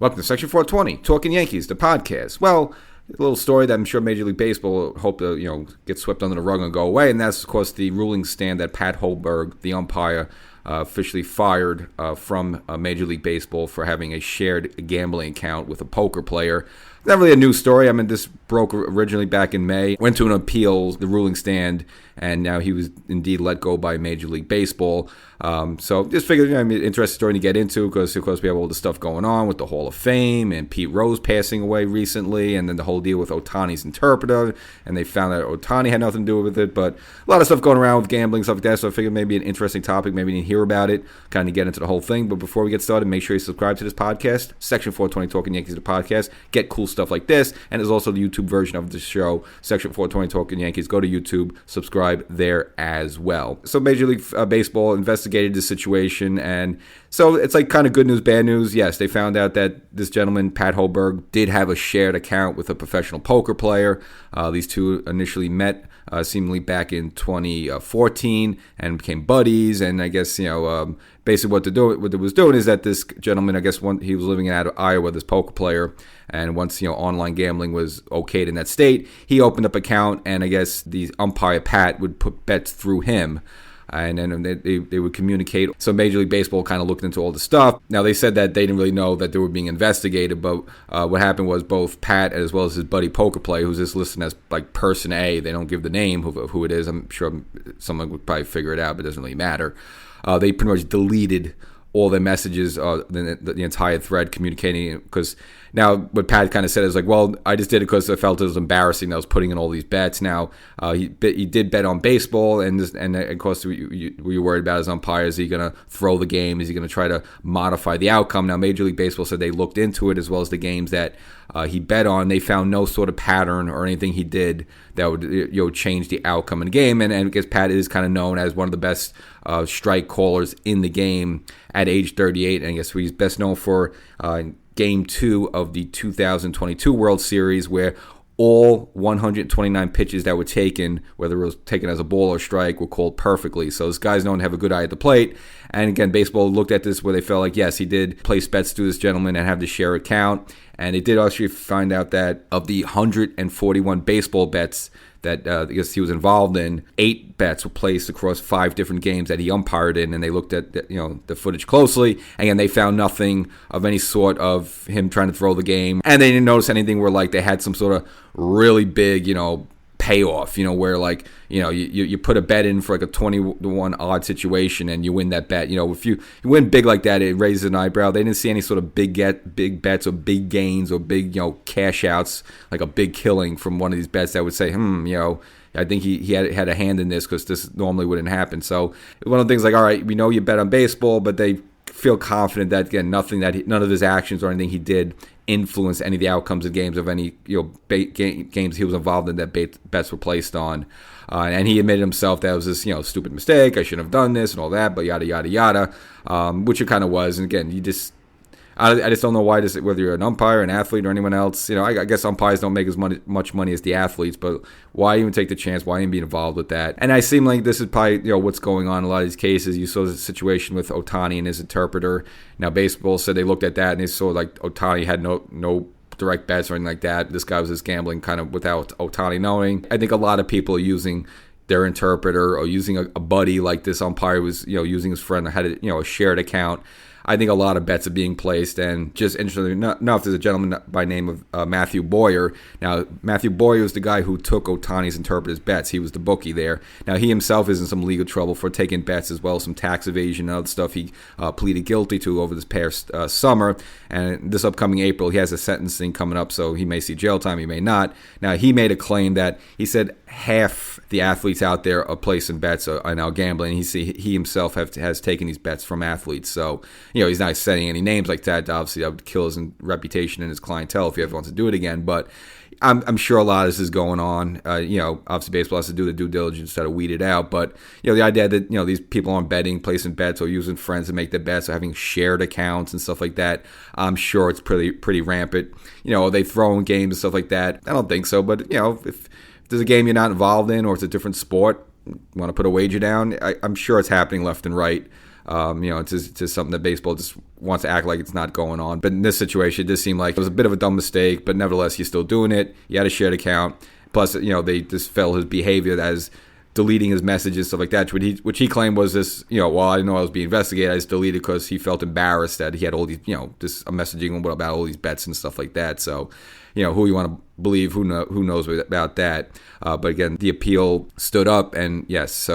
Welcome to Section 420, Talkin Yankees, the podcast. Well, a little story that I'm sure Major League Baseball will hope to, get swept under the rug and go away, and that's, of course, the ruling stand that Pat Hoberg, the umpire, officially fired from Major League Baseball for having a shared gambling account with a poker player. Not really a new story. I mean, this broke originally back in May. Went to an appeal, the ruling stand, and now he was indeed let go by Major League Baseball. So just figured, interesting story to get into because, of course, we have all the stuff going on with the Hall of Fame and Pete Rose passing away recently, and then the whole deal with Ohtani's interpreter, and they found that Ohtani had nothing to do with it. But a lot of stuff going around with gambling, stuff like that. So I figured maybe an interesting topic. Maybe you didn't hear about it, kind of get into the whole thing. But before we get started, make sure you subscribe to this podcast, Section 420 Talkin Yankees, the podcast. Get cool stuff like this, and there's also the YouTube version of the show, Section 420 Talkin Yankees. Go to YouTube, subscribe there as well. So Major League Baseball investigated the situation, and so it's like kind of good news, bad news. Yes, they found out that this gentleman, Pat Hoberg, did have a shared account with a professional poker player. These two initially met seemingly back in 2014 and became buddies, and I guess, basically what it was doing is that this gentleman, I guess he was living out of Iowa, this poker player, and once, online gambling was okayed in that state, he opened up an account, and I guess the umpire, Pat, would put bets through him. And then they would communicate. So Major League Baseball kind of looked into all the stuff. Now, they said that they didn't really know that they were being investigated, but what happened was both Pat as well as his buddy poker player, who's just listed as like person A, they don't give the name of who it is. I'm sure someone would probably figure it out, but it doesn't really matter. They pretty much deleted all their messages, the entire thread communicating, because now what Pat kind of said is like, well, I just did it because I felt it was embarrassing that I was putting in all these bets. Now, he did bet on baseball, and of course, we were worried about his umpire. Is he going to throw the game? Is he going to try to modify the outcome? Now, Major League Baseball said they looked into it, as well as the games that he bet on. They found no sort of pattern or anything he did that would change the outcome in the game. And I guess Pat is kind of known as one of the best strike callers in the game at age 38. And I guess he's best known for Game 2 of the 2022 World Series, where all 129 pitches that were taken, whether it was taken as a ball or strike, were called perfectly. So this guy's known to have a good eye at the plate. And again, baseball looked at this where they felt like, yes, he did place bets to this gentleman and have the share account. And they did actually find out that of the 141 baseball bets that I guess he was involved in, 8 bets were placed across 5 different games that he umpired in, and they looked at the footage closely. Again, they found nothing of any sort of him trying to throw the game, and they didn't notice anything where like they had some sort of really big payoff, where like you put a bet in for like a 20-1 odd situation and you win that bet. If you win big like that, it raises an eyebrow. They didn't see any sort of big bets or big gains or big cash outs, like a big killing from one of these bets that would say, I think he had a hand in this, because this normally wouldn't happen. So one of the things like, all right, we know you bet on baseball, but they feel confident that, again, none of his actions or anything he did influence any of the outcomes of games of any games he was involved in that bets were placed on. And he admitted himself that it was this stupid mistake, I shouldn't have done this and all that, but yada yada yada, which it kind of was. And again, I just don't know why this, whether you're an umpire, an athlete, or anyone else. I guess umpires don't make as much money as the athletes, but why even take the chance? Why even be involved with that? And I seem like this is probably what's going on in a lot of these cases. You saw the situation with Ohtani and his interpreter. Now, baseball said they looked at that and they saw like Ohtani had no direct bets or anything like that. This guy was just gambling kind of without Ohtani knowing. I think a lot of people are using their interpreter or using a buddy like this umpire was using his friend, had a shared account. I think a lot of bets are being placed, and just interestingly enough, there's a gentleman by name of Matthew Boyer. Now, Matthew Boyer was the guy who took Ohtani's interpreter's bets. He was the bookie there. Now, he himself is in some legal trouble for taking bets, as well as some tax evasion and other stuff he pleaded guilty to over this past summer. And this upcoming April, he has a sentencing coming up, so he may see jail time, he may not. Now, he made a claim that he said half the athletes out there are placing bets are now gambling. He himself has taken these bets from athletes. So, he's not saying any names like that. Obviously, that would kill his reputation and his clientele if he ever wants to do it again. But I'm sure a lot of this is going on. Obviously, baseball has to do the due diligence to weed it out. But, the idea that, these people aren't betting, placing bets, or using friends to make their bets, or having shared accounts and stuff like that, I'm sure it's pretty rampant. Are they throwing games and stuff like that? I don't think so. But, if there's a game you're not involved in, or it's a different sport, you want to put a wager down, I'm sure it's happening left and right. It's just something that baseball just wants to act like it's not going on. But in this situation, it just seemed like it was a bit of a dumb mistake, but nevertheless, he's still doing it. He had a shared account. Plus, they just felt his behavior as deleting his messages, stuff like that, which he claimed was this, well, I didn't know I was being investigated. I just deleted because he felt embarrassed that he had all these, just messaging about all these bets and stuff like that. So, who you want to believe, who knows about that. But again, the appeal stood up, and yes,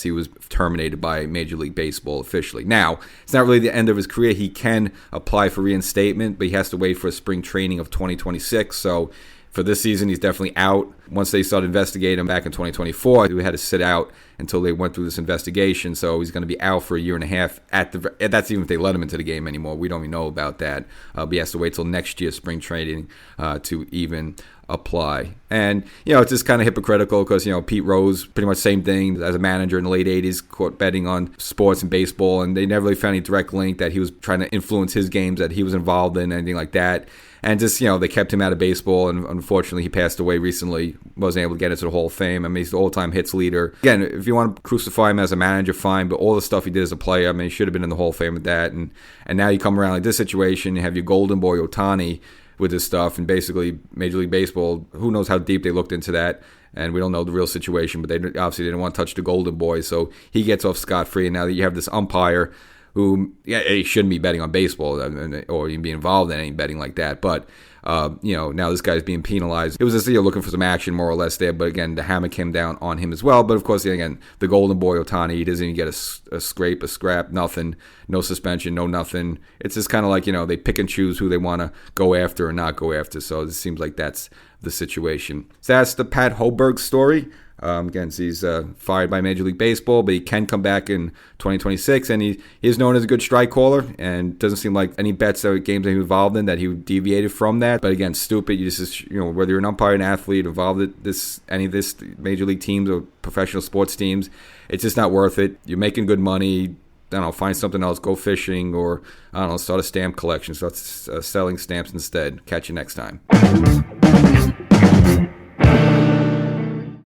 he was terminated by Major League Baseball officially. Now, it's not really the end of his career. He can apply for reinstatement, but he has to wait for a spring training of 2026. So for this season, he's definitely out. Once they started investigating him back in 2024, we had to sit out until they went through this investigation. So he's going to be out for a year and a half. That's even if they let him into the game anymore. We don't even know about that. But he has to wait till next year's spring training to even apply. And, it's just kind of hypocritical because, Pete Rose, pretty much same thing as a manager in the late 80s, caught betting on sports and baseball, and they never really found any direct link that he was trying to influence his games, that he was involved in, anything like that. And just, they kept him out of baseball, and unfortunately he passed away recently, wasn't able to get into the Hall of Fame. I mean, he's the all-time hits leader. Again, if you want to crucify him as a manager, fine, but all the stuff he did as a player, I mean, he should have been in the Hall of Fame with that. And now you come around like this situation, you have your golden boy Ohtani with this stuff, and basically Major League Baseball, who knows how deep they looked into that, and we don't know the real situation, but they obviously didn't want to touch the golden boy, so he gets off scot-free, and now you have this umpire who, he shouldn't be betting on baseball or even be involved in any betting like that, but now this guy's being penalized. It was just looking for some action more or less there, but again, the hammer came down on him as well. But of course, again, the golden boy Ohtani, he doesn't even get a scrape, a scrap, nothing, no suspension, no nothing. It's just kind of like, they pick and choose who they want to go after or not go after. So it seems like that's the situation. So that's the Pat Hoberg story. Again, he's fired by Major League Baseball, but he can come back in 2026, and he is known as a good strike caller, and doesn't seem like any bets or games that he was involved in that he deviated from that. But again, stupid. You just, whether you're an umpire, an athlete, involved in any of this Major League teams or professional sports teams, it's just not worth it. You're making good money. I don't know, find something else, go fishing, or I don't know, start a stamp collection, start selling stamps instead. Catch you next time.